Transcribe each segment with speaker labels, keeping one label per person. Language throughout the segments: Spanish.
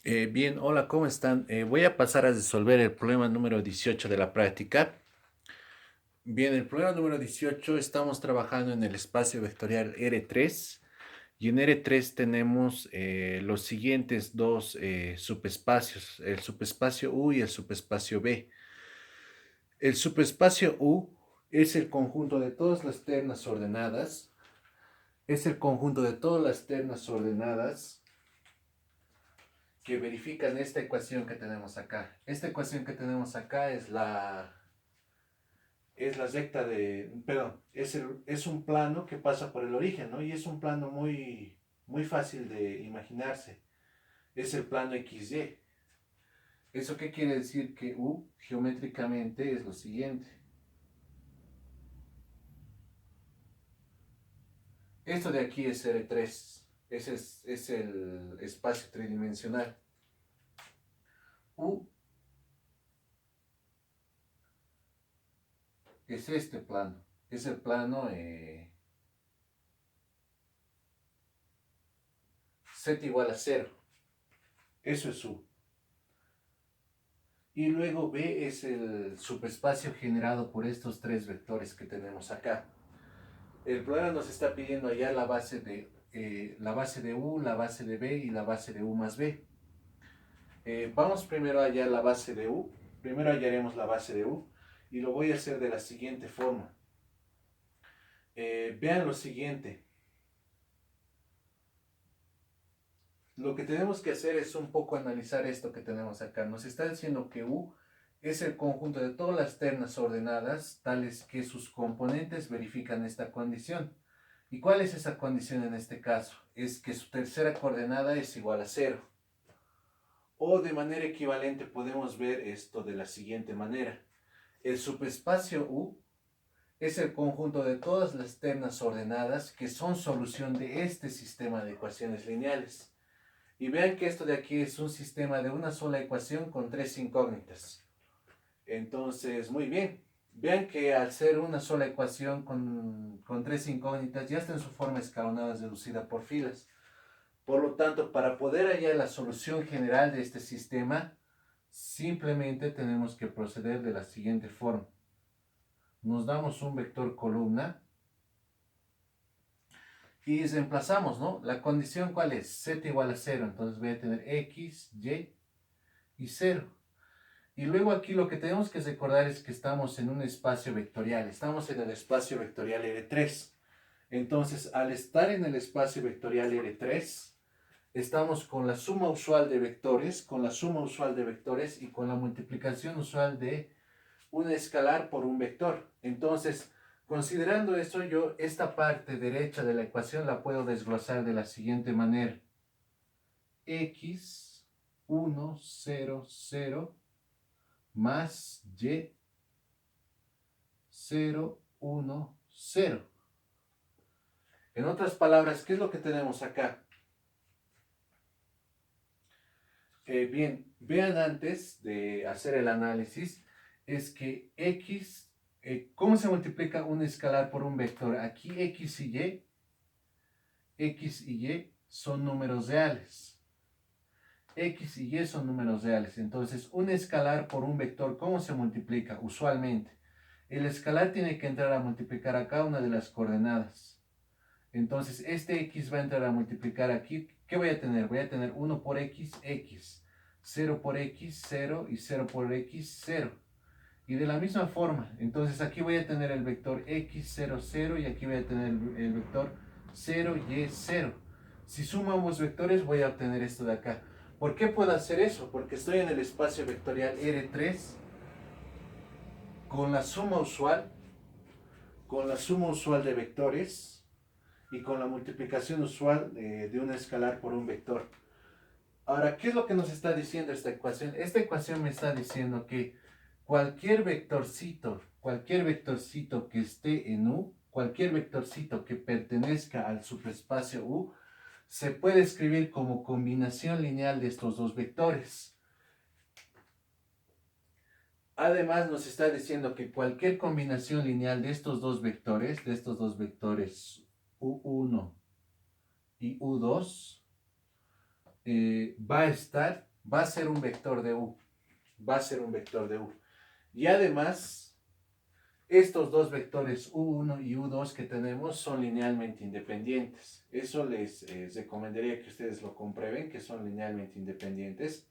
Speaker 1: Bien, hola, ¿cómo están? Voy a pasar a resolver el problema número 18 de la práctica. Bien, el problema número 18 estamos trabajando en el espacio vectorial R3 y en R3 tenemos los siguientes dos subespacios, el subespacio U y el subespacio B. El subespacio U es el conjunto de todas las ternas ordenadas, es el conjunto de todas las ternas ordenadas que verifican esta ecuación que tenemos acá. Esta ecuación que tenemos acá es la recta de, perdón, es un plano que pasa por el origen, ¿no? Y es un plano muy fácil de imaginarse. Es el plano XY. ¿Eso qué quiere decir? Que U geométricamente es lo siguiente. Esto de aquí es R3. Ese es el espacio tridimensional. U es este plano. Es el plano Z igual a 0. Eso es U. Y luego B es el subespacio generado por estos tres vectores que tenemos acá. El problema nos está pidiendo hallar la base de U, la base de B y la base de U más B. Vamos primero a hallar la base de U. Primero hallaremos la base de U y lo voy a hacer de la siguiente forma. Vean lo siguiente. Lo que tenemos que hacer es un poco analizar esto que tenemos acá. Nos está diciendo que U es el conjunto de todas las ternas ordenadas, tales que sus componentes verifican esta condición. ¿Y cuál es esa condición en este caso? Es que su tercera coordenada es igual a 0. O de manera equivalente podemos ver esto de la siguiente manera. El subespacio U es el conjunto de todas las ternas ordenadas que son solución de este sistema de ecuaciones lineales. Y vean que esto de aquí es un sistema de una sola ecuación con tres incógnitas. Entonces, muy bien. Vean que al ser una sola ecuación con tres incógnitas, ya está en su forma escalonada reducida por filas. Por lo tanto, para poder hallar la solución general de este sistema, simplemente tenemos que proceder de la siguiente forma. Nos damos un vector columna y reemplazamos, ¿no? La condición, ¿cuál es? Z igual a 0. Entonces voy a tener X, Y y 0. Y luego aquí lo que tenemos que recordar es que estamos en un espacio vectorial. Estamos en el espacio vectorial R3. Entonces, al estar en el espacio vectorial R3, estamos con la suma usual de vectores, y con la multiplicación usual de un escalar por un vector. Entonces, considerando eso, yo esta parte derecha de la ecuación la puedo desglosar de la siguiente manera. X, 1, 0, 0 más Y 0, 1, 0. En otras palabras, ¿qué es lo que tenemos acá? Bien, vean antes de hacer el análisis, es que X, ¿cómo se multiplica un escalar por un vector? Aquí X y Y son números reales. X y Y son números reales. Entonces, un escalar por un vector, ¿cómo se multiplica? Usualmente, el escalar tiene que entrar a multiplicar a cada una de las coordenadas. Entonces, este X va a entrar a multiplicar aquí. ¿Qué voy a tener? Voy a tener 1 por X, X. 0 por X, 0 y 0 por X, 0. Y de la misma forma, entonces aquí voy a tener el vector X, 0, 0 y aquí voy a tener el vector 0, Y, 0. Si sumo ambos vectores voy a obtener esto de acá. ¿Por qué puedo hacer eso? Porque estoy en el espacio vectorial R3 con la suma usual, de vectores y con la multiplicación usual de un escalar por un vector. Ahora, ¿qué es lo que nos está diciendo esta ecuación? Esta ecuación me está diciendo que cualquier vectorcito que esté en U, cualquier vectorcito que pertenezca al subespacio U, se puede escribir como combinación lineal de estos dos vectores. Además, nos está diciendo que cualquier combinación lineal de estos dos vectores, U1 y U2, va a estar va a ser un vector de U. Va a ser un vector de U. Y además, estos dos vectores U1 y U2 que tenemos son linealmente independientes. Eso les recomendaría que ustedes lo comprueben, que son linealmente independientes.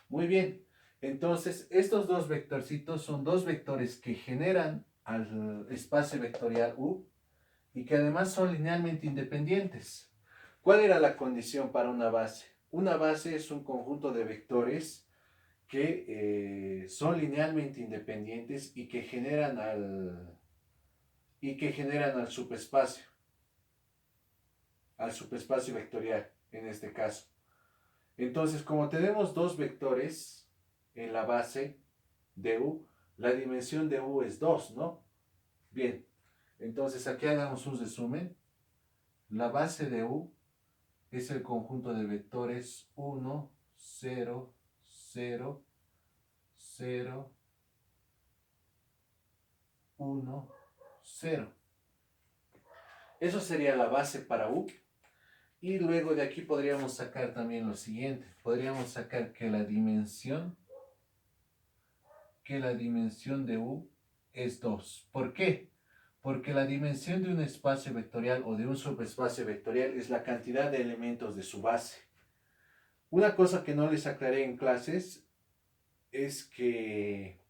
Speaker 1: Muy bien. Entonces, estos dos vectorcitos son dos vectores que generan al espacio vectorial U y que además son linealmente independientes. ¿Cuál era la condición para una base? Una base es un conjunto de vectores que son linealmente independientes y que generan al subespacio vectorial en este caso. Entonces, como tenemos dos vectores en la base de U, la dimensión de U es 2, ¿no? Bien, entonces aquí hagamos un resumen. La base de U es el conjunto de vectores 1, 0, 0, 0, 1, 0. Eso sería la base para U. Y luego de aquí podríamos sacar también lo siguiente. Podríamos sacar que la dimensión de U es 2. ¿Por qué? Porque la dimensión de un espacio vectorial o de un subespacio vectorial es la cantidad de elementos de su base. Una cosa que no les aclaré en clases es que,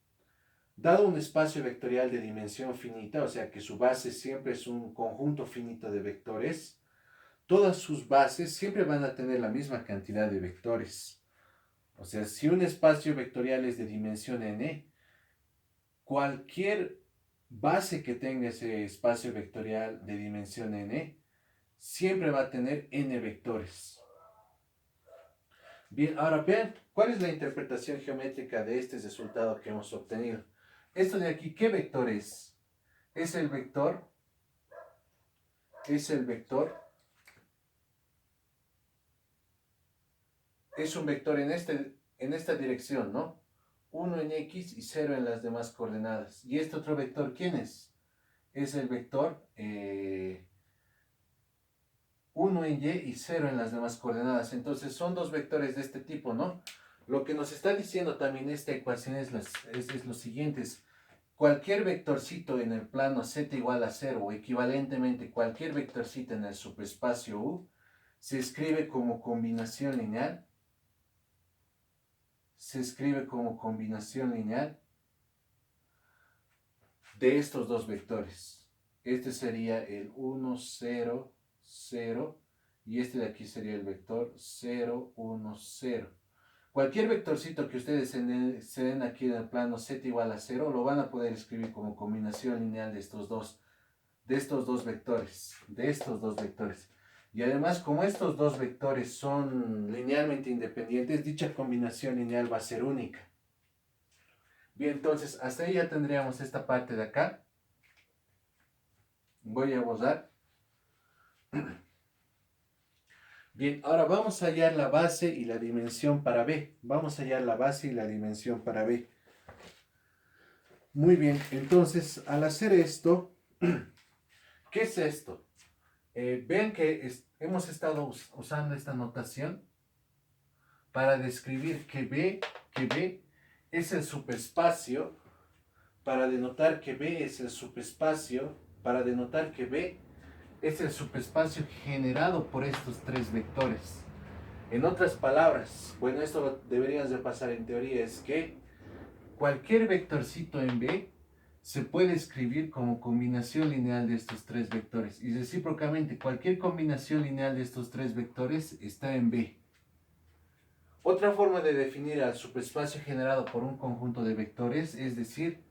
Speaker 1: dado un espacio vectorial de dimensión finita, o sea que su base siempre es un conjunto finito de vectores, todas sus bases siempre van a tener la misma cantidad de vectores. O sea, si un espacio vectorial es de dimensión n, cualquier base que tenga ese espacio vectorial de dimensión n, siempre va a tener n vectores. Bien, ahora vean, ¿cuál es la interpretación geométrica de este resultado que hemos obtenido? Esto de aquí, ¿qué vector es? Es el vector, es un vector en esta dirección, ¿no? 1 en X y 0 en las demás coordenadas. ¿Y este otro vector quién es? Es el vector 1 en Y y 0 en las demás coordenadas. Entonces son dos vectores de este tipo, ¿no? Lo que nos está diciendo también esta ecuación es lo siguiente. Cualquier vectorcito en el plano z igual a 0 o equivalentemente cualquier vectorcito en el subespacio U se escribe como combinación lineal. De estos dos vectores. Este sería el 1, 0, 0 y este de aquí sería el vector 0, 1, 0. Cualquier vectorcito que ustedes se den aquí en el plano z igual a 0 lo van a poder escribir como combinación lineal de estos dos vectores. Y además, como estos dos vectores son linealmente independientes, dicha combinación lineal va a ser única. Bien, entonces hasta ahí ya tendríamos esta parte de acá. Voy a borrar. Bien, ahora vamos a hallar la base y la dimensión para B. Vamos a hallar la base y la dimensión para B. Muy bien, entonces al hacer esto, ¿qué es esto? Ven que hemos estado usando esta notación para describir que B es el subespacio, para denotar que B es el subespacio, para denotar que B es el subespacio generado por estos tres vectores. En otras palabras, bueno, esto lo deberías de pasar en teoría, es que cualquier vectorcito en B se puede escribir como combinación lineal de estos tres vectores. Y recíprocamente, cualquier combinación lineal de estos tres vectores está en B. Otra forma de definir al subespacio generado por un conjunto de vectores es decir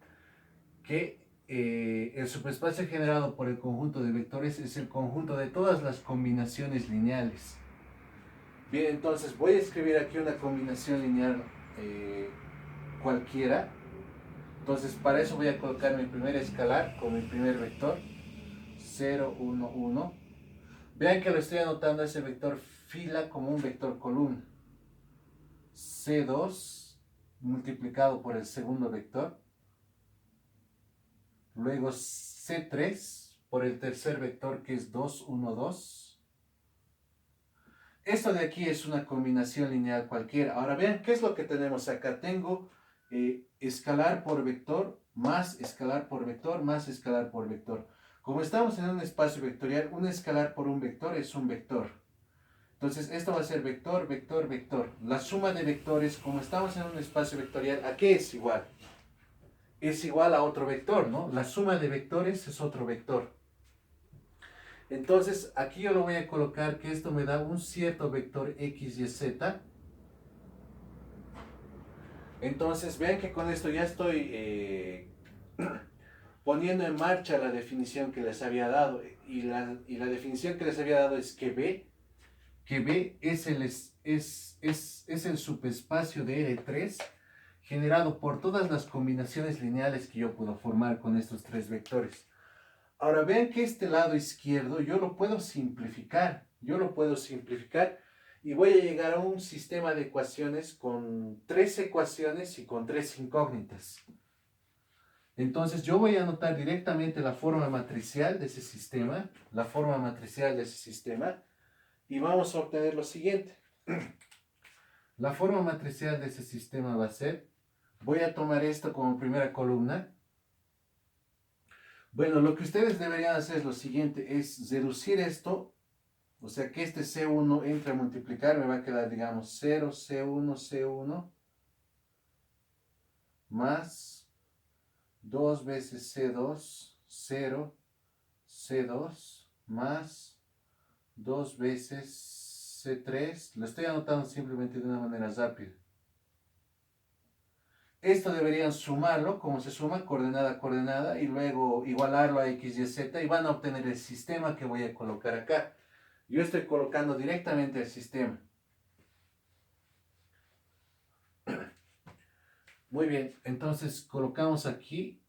Speaker 1: que el subespacio generado por el conjunto de vectores es el conjunto de todas las combinaciones lineales. Bien, entonces voy a escribir aquí una combinación lineal cualquiera. Entonces para eso voy a colocar mi primer escalar con mi primer vector 0, 1, 1. Vean que lo estoy anotando ese vector fila como un vector columna. C2 multiplicado por el segundo vector. Luego C3 por el tercer vector que es 2, 1, 2. esto de aquí es una combinación lineal cualquiera. Ahora vean qué es lo que tenemos acá. Tengo escalar por vector más escalar por vector más escalar por vector. Como estamos en un espacio vectorial, un escalar por un vector es un vector. Entonces esto va a ser vector, vector, vector. La suma de vectores, como estamos en un espacio vectorial, ¿a qué es igual? Es igual a otro vector, ¿no? La suma de vectores es otro vector. Entonces aquí yo lo voy a colocar que esto me da un cierto vector x, y, z. Entonces vean que con esto ya estoy poniendo en marcha la definición que les había dado. Y la definición que les había dado es que B es el subespacio de R3 generado por todas las combinaciones lineales que yo puedo formar con estos tres vectores. Ahora vean que este lado izquierdo yo lo puedo simplificar. Yo lo puedo simplificar y voy a llegar a un sistema de ecuaciones con tres ecuaciones y con tres incógnitas. Entonces yo voy a anotar directamente la forma matricial de ese sistema, y vamos a obtener lo siguiente. La forma matricial de ese sistema va a ser, voy a tomar esto como primera columna. Bueno, lo que ustedes deberían hacer es lo siguiente, es reducir esto, o sea que este C1 entre a multiplicar, me va a quedar, digamos, 0, C1, C1, más 2 veces C2, 0, C2, más 2 veces C3, lo estoy anotando simplemente de una manera rápida. Esto deberían sumarlo, como se suma, coordenada a coordenada, y luego igualarlo a x, y, z, y van a obtener el sistema que voy a colocar acá. Yo estoy colocando directamente el sistema. Muy bien, entonces colocamos aquí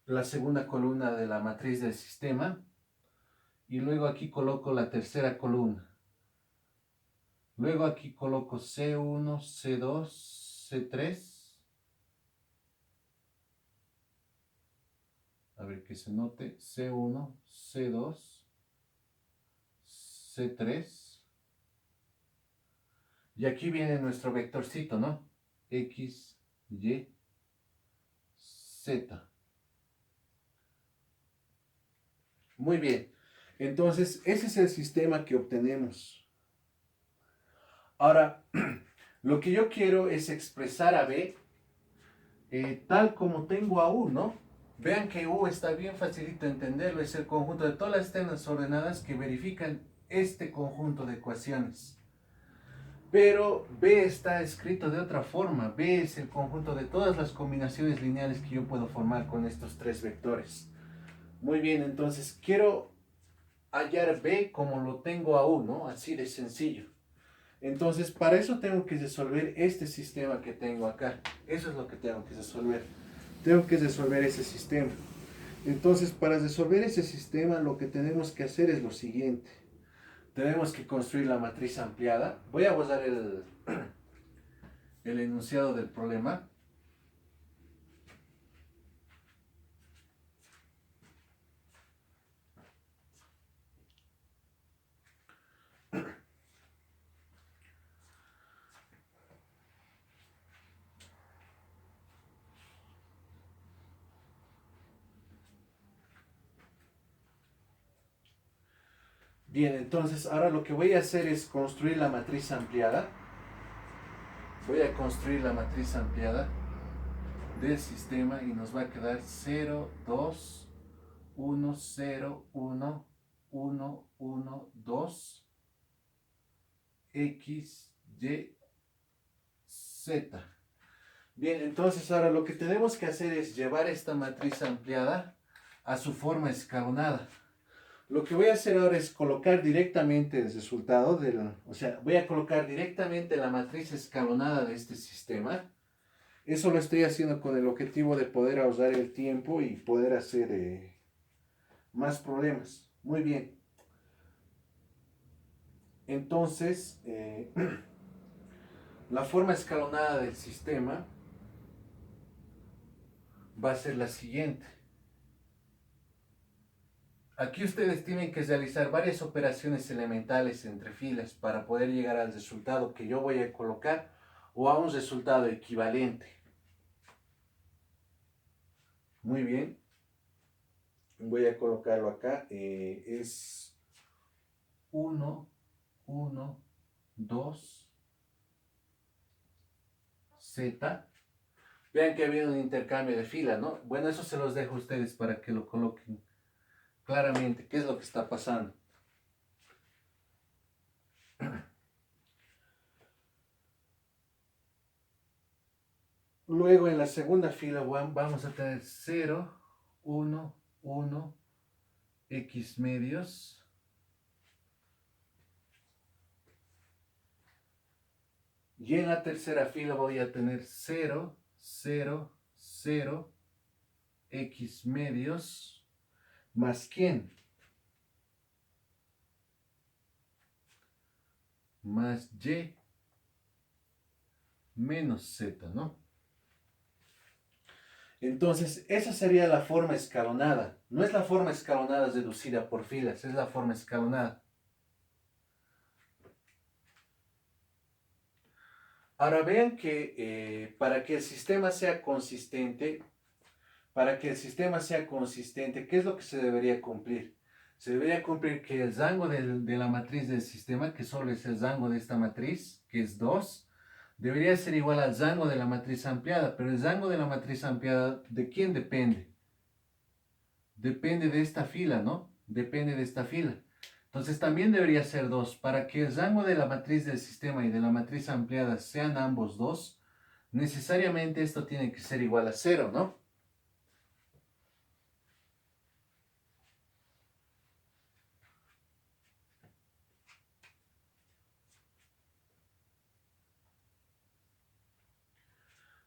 Speaker 1: la segunda columna de la matriz del sistema, y luego aquí coloco la tercera columna. Luego aquí coloco C1, C2, C3. A ver que se note. C1, C2, C3. Y aquí viene nuestro vectorcito, ¿no? X, Y, Z. Muy bien. Entonces, ese es el sistema que obtenemos. Ahora, lo que yo quiero es expresar a B tal como tengo a U, ¿no? Vean que U está bien facilito entenderlo. Es el conjunto de todas las ternas ordenadas que verifican este conjunto de ecuaciones. Pero B está escrito de otra forma. B es el conjunto de todas las combinaciones lineales que yo puedo formar con estos tres vectores. Muy bien, entonces quiero hallar B como lo tengo a U, ¿no? Así de sencillo. Entonces, para eso tengo que resolver este sistema que tengo acá. Eso es lo que tengo que resolver. Tengo que resolver ese sistema. Entonces, para resolver ese sistema, lo que tenemos que hacer es lo siguiente. Tenemos que construir la matriz ampliada. Voy a borrar el enunciado del problema. Bien, entonces ahora lo que voy a hacer es construir la matriz ampliada. Voy a construir la matriz ampliada del sistema y nos va a quedar 0, 2, 1, 0, 1, 1, 1, 2, X, Y, Z. Bien, entonces ahora lo que tenemos que hacer es llevar esta matriz ampliada a su forma escalonada. Lo que voy a hacer ahora es colocar directamente el resultado o sea, voy a colocar directamente la matriz escalonada de este sistema. Eso lo estoy haciendo con el objetivo de poder ahorrar el tiempo y poder hacer más problemas. Muy bien. Entonces, la forma escalonada del sistema va a ser la siguiente. Aquí ustedes tienen que realizar varias operaciones elementales entre filas para poder llegar al resultado que yo voy a colocar o a un resultado equivalente. Muy bien. Voy a colocarlo acá. Es 1, 1, 2, Z. Vean que ha habido un intercambio de fila, ¿no? Bueno, eso se los dejo a ustedes para que lo coloquen claramente. ¿Qué es lo que está pasando? Luego en la segunda fila vamos a tener 0, 1, 1, X medios. Y en la tercera fila voy a tener 0, 0, 0, X medios. ¿Más quién? Más Y menos Z, ¿no? Entonces, esa sería la forma escalonada. No es la forma escalonada deducida por filas, es la forma escalonada. Ahora vean que para que el sistema sea consistente, ¿qué es lo que se debería cumplir? Se debería cumplir que el rango de la matriz del sistema, que solo es el rango de esta matriz, que es 2, debería ser igual al rango de la matriz ampliada. Pero el rango de la matriz ampliada, ¿de quién depende? Depende de esta fila, ¿no? Depende de esta fila. Entonces también debería ser 2. Para que el rango de la matriz del sistema y de la matriz ampliada sean ambos 2, necesariamente esto tiene que ser igual a 0, ¿no?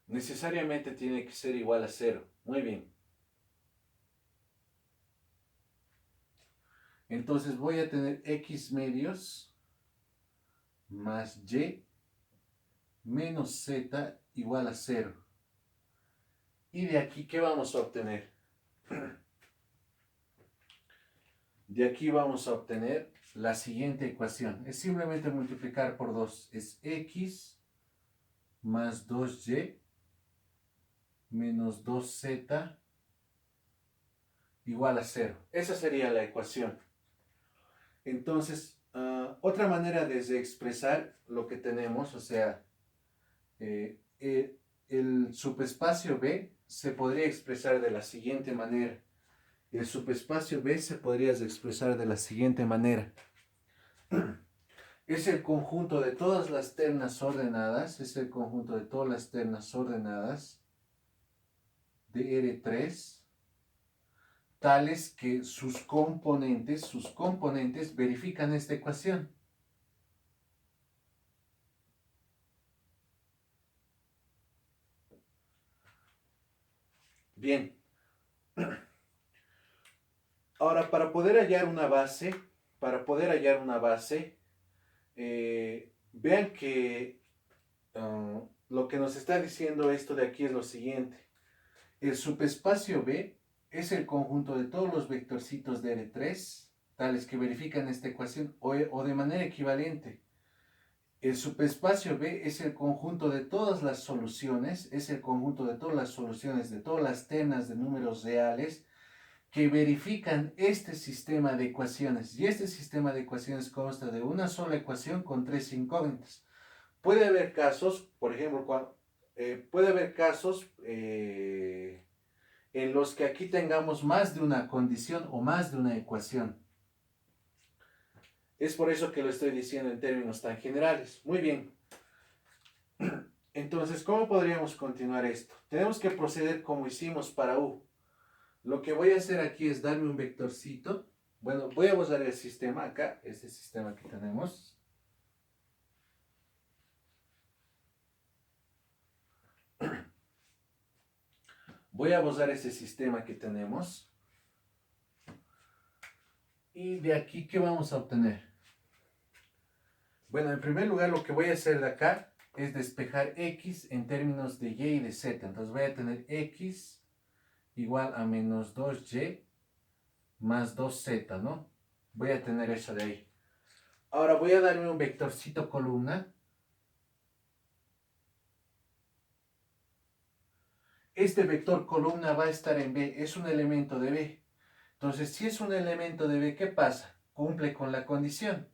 Speaker 1: Necesariamente tiene que ser igual a 0. Muy bien. Entonces voy a tener X medios más Y menos Z igual a 0. Y de aquí, ¿qué vamos a obtener? De aquí vamos a obtener la siguiente ecuación. Es simplemente multiplicar por 2. Es X más 2Y menos 2Z igual a 0. Esa sería la ecuación. Entonces, otra manera de expresar lo que tenemos, o sea, el subespacio B se podría expresar de la siguiente manera. El subespacio B se podría expresar de la siguiente manera. Es el conjunto de todas las ternas ordenadas, de R3, tales que sus componentes verifican esta ecuación. Bien. Ahora, para poder hallar una base, vean que lo que nos está diciendo esto de aquí es lo siguiente. El subespacio B es el conjunto de todos los vectorcitos de R3, tales que verifican esta ecuación, o de manera equivalente. El subespacio B es el conjunto de todas las soluciones, de todas las ternas de números reales que verifican este sistema de ecuaciones. Y este sistema de ecuaciones consta de una sola ecuación con 3 incógnitas. Puede haber casos, por ejemplo, en los que aquí tengamos más de una condición o más de una ecuación. Es por eso que lo estoy diciendo en términos tan generales. Muy bien. Entonces, ¿cómo podríamos continuar esto? Tenemos que proceder como hicimos para U. Lo que voy a hacer aquí es darme un vectorcito. Bueno, voy a borrar el sistema acá, este sistema que tenemos. Voy a borrar ese sistema que tenemos. Y de aquí, ¿qué vamos a obtener? Bueno, en primer lugar, lo que voy a hacer de acá es despejar X en términos de Y y de Z. Entonces voy a tener X igual a menos 2Y más 2z, ¿no? Voy a tener eso de ahí. Ahora voy a darme un vectorcito columna. Este vector columna va a estar en B, es un elemento de B. Entonces, si es un elemento de B, ¿qué pasa? Cumple con la condición,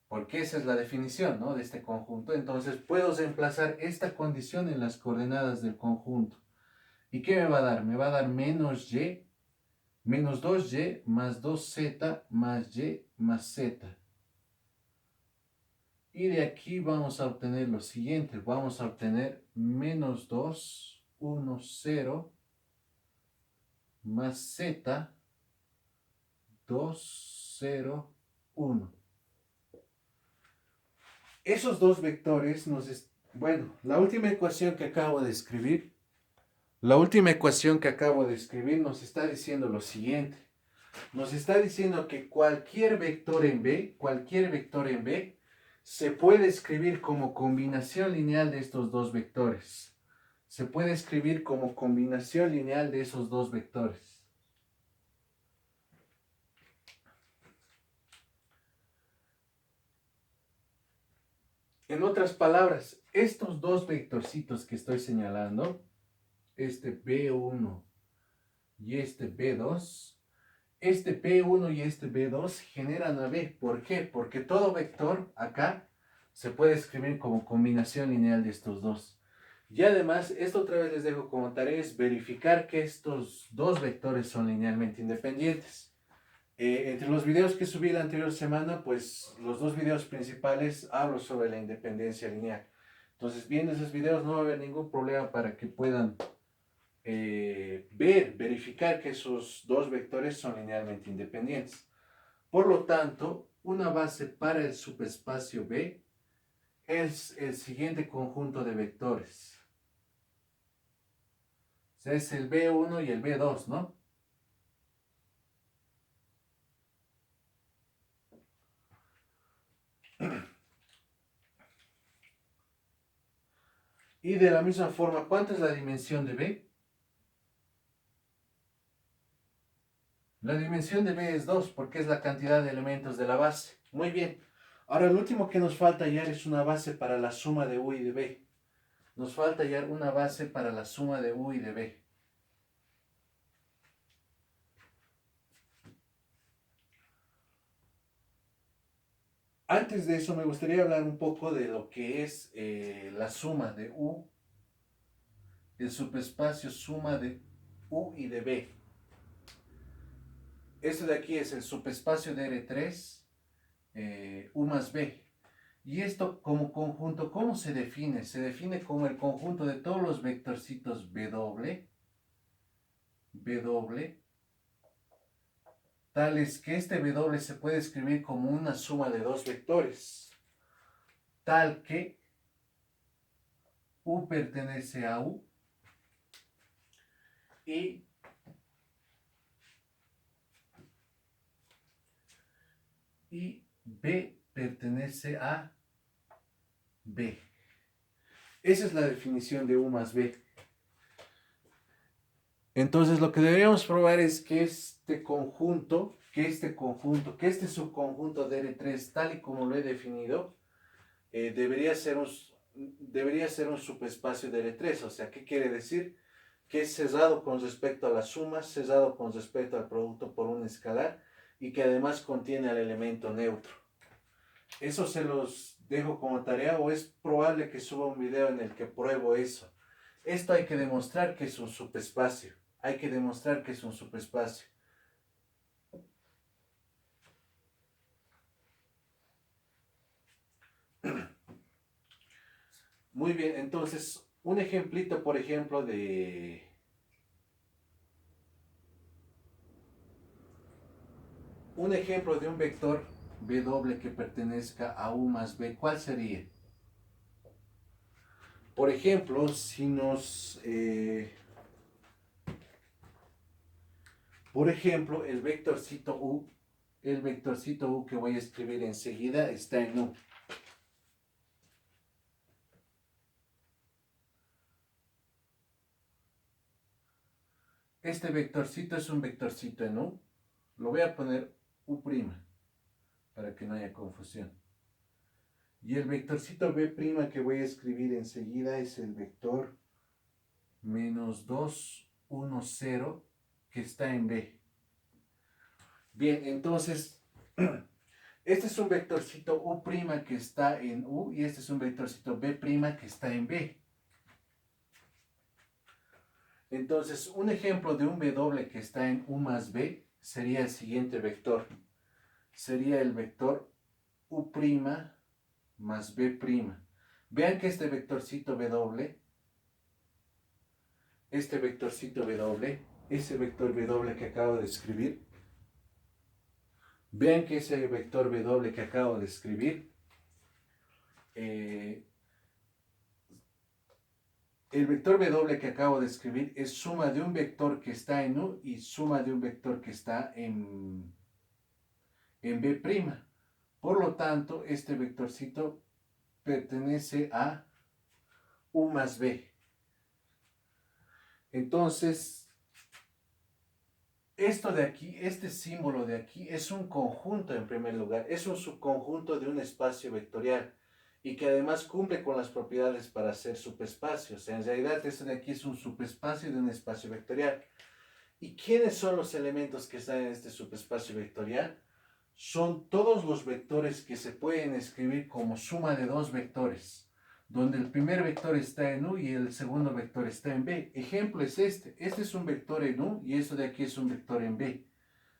Speaker 1: porque esa es la definición, ¿no?, de este conjunto. Entonces, puedo reemplazar esta condición en las coordenadas del conjunto. ¿Y qué me va a dar? Me va a dar menos y, menos 2y más 2z más y más z. Y de aquí vamos a obtener lo siguiente. Vamos a obtener menos 2, 1, 0 más z, 2, 0, 1. Esos dos vectores bueno, la última ecuación que acabo de escribir, nos está diciendo lo siguiente. Nos está diciendo que cualquier vector en B, se puede escribir como combinación lineal de estos dos vectores. Se puede escribir como combinación lineal de esos dos vectores. En otras palabras, estos dos vectorcitos que estoy señalando, este B1 y este B2, este B1 y este B2 generan a B. ¿Por qué? Porque todo vector acá se puede escribir como combinación lineal de estos dos. Y además, esto otra vez les dejo como tarea, es verificar que estos dos vectores son linealmente independientes. Entre los videos que subí la anterior semana, pues los dos videos principales hablo sobre la independencia lineal. Entonces, viendo esos videos no va a haber ningún problema para que puedan verificar que esos dos vectores son linealmente independientes. Por lo tanto, una base para el subespacio B es el siguiente conjunto de vectores. O sea, es el B1 y el B2, ¿no? Y de la misma forma, ¿cuánto es la dimensión de B? La dimensión de B es 2 porque es la cantidad de elementos de la base. Muy bien. Ahora, lo último que nos falta hallar es una base para la suma de U y de B. Nos falta hallar una base para la suma de U y de B. Antes de eso, me gustaría hablar un poco de lo que es la suma de U, el subespacio suma de U y de B. Esto de aquí es el subespacio de R3, U más B. Y esto como conjunto, ¿cómo se define? Se define como el conjunto de todos los vectorcitos W, tales que este W se puede escribir como una suma de dos vectores, tal que U pertenece a U y B pertenece a B. Esa es la definición de U más B. Entonces lo que deberíamos probar es que este subconjunto de R3, tal y como lo he definido, debería ser un subespacio de R3. O sea, ¿qué quiere decir? Que es cerrado con respecto a la suma, cerrado con respecto al producto por un escalar y que además contiene al elemento neutro. Eso se los dejo como tarea, o es probable que suba un video en el que pruebo eso. Esto hay que demostrar que es un subespacio. Hay que demostrar que es un subespacio. Muy bien, entonces, un ejemplito, por ejemplo, un ejemplo de un vector W que pertenezca a U más B, ¿cuál sería? Por ejemplo, si nos... por ejemplo, el vectorcito U que voy a escribir enseguida está en U. Este vectorcito es un vectorcito en U. Lo voy a poner U' para que no haya confusión. Y el vectorcito B' que voy a escribir enseguida es el vector menos 2, 1, 0, que está en B. Bien, entonces, este es un vectorcito U' que está en U y este es un vectorcito B' que está en B. Entonces, un ejemplo de un W que está en U más B sería el siguiente vector. Sería el vector U' más B'. Vean que este vectorcito W, ese vector W que acabo de escribir, vean que ese vector W que acabo de escribir, el vector W que acabo de escribir es suma de un vector que está en U y suma de un vector que está en B'. Por lo tanto, este vectorcito pertenece a U más B. Entonces, esto de aquí, este símbolo de aquí, es un conjunto en primer lugar, es un subconjunto de un espacio vectorial y que además cumple con las propiedades para ser subespacio. O sea, en realidad esto de aquí es un subespacio de un espacio vectorial. ¿Y quiénes son los elementos que están en este subespacio vectorial? Son todos los vectores que se pueden escribir como suma de dos vectores, donde el primer vector está en U y el segundo vector está en B. Ejemplo es este. Este es un vector en U y esto de aquí es un vector en B.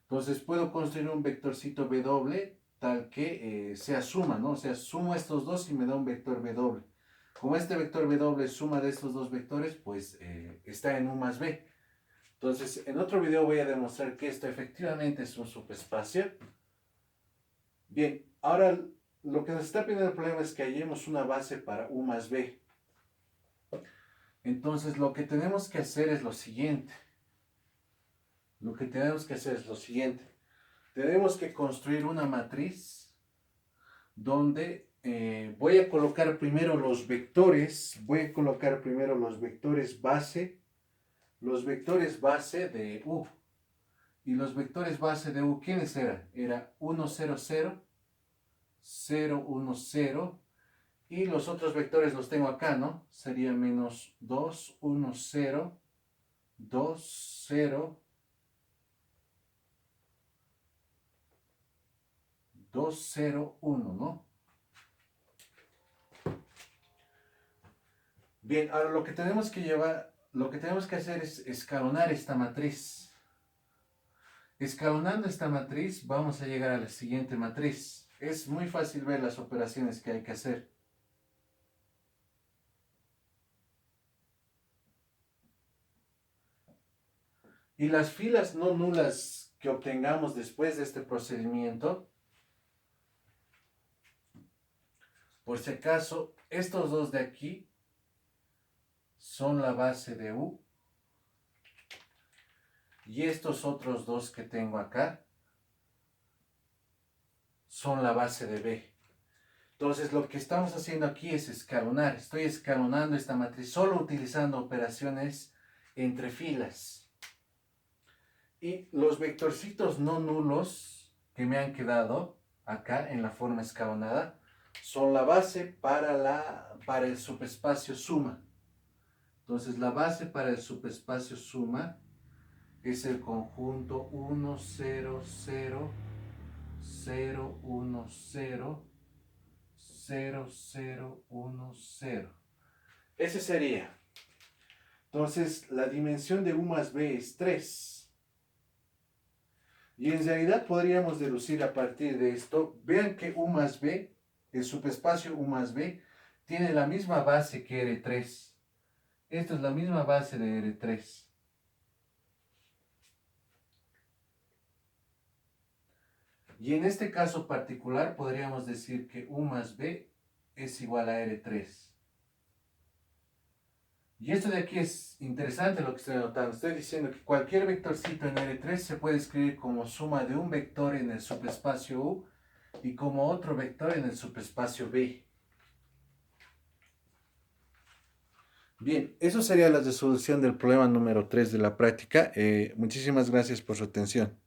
Speaker 1: Entonces puedo construir un vectorcito W tal que sea suma, ¿no? O sea, sumo estos dos y me da un vector W. Como este vector W es suma de estos dos vectores, pues está en U más B. Entonces, en otro video voy a demostrar que esto efectivamente es un subespacio. Bien, ahora lo que nos está pidiendo el problema es que hallemos una base para U más B. Entonces, lo que tenemos que hacer es lo siguiente. Tenemos que construir una matriz donde voy a colocar primero los vectores. Voy a colocar primero los vectores base. Los vectores base de U. Y los vectores base de U, ¿quiénes eran? Era 1, 0, 0, 0, 1, 0. Y los otros vectores los tengo acá, ¿no? Sería menos 2, 1, 0, 2, 0, 2, 0, 1, ¿no? Bien, ahora lo que tenemos que hacer es escalonar esta matriz. Escalonando esta matriz, vamos a llegar a la siguiente matriz. Es muy fácil ver las operaciones que hay que hacer. Y las filas no nulas que obtengamos después de este procedimiento, por si acaso, estos dos de aquí son la base de U. Y estos otros dos que tengo acá son la base de B. Entonces lo que estamos haciendo aquí es escalonar. Estoy escalonando esta matriz solo utilizando operaciones entre filas. Y los vectorcitos no nulos que me han quedado acá en la forma escalonada son la base para el subespacio suma. Entonces la base para el subespacio suma es el conjunto 1, 0, 0, 0, 1, 0, 0, 0, 1, 0. Ese sería. Entonces la dimensión de U más B es 3. Y en realidad podríamos deducir a partir de esto, vean que U más B, el subespacio U más B, tiene la misma base que R3. Esta es la misma base de R3. Y en este caso particular podríamos decir que U más B es igual a R3. Y esto de aquí es interesante lo que estoy notando. Estoy diciendo que cualquier vectorcito en R3 se puede escribir como suma de un vector en el subespacio U y como otro vector en el subespacio B. Bien, eso sería la resolución del problema número 3 de la práctica. Muchísimas gracias por su atención.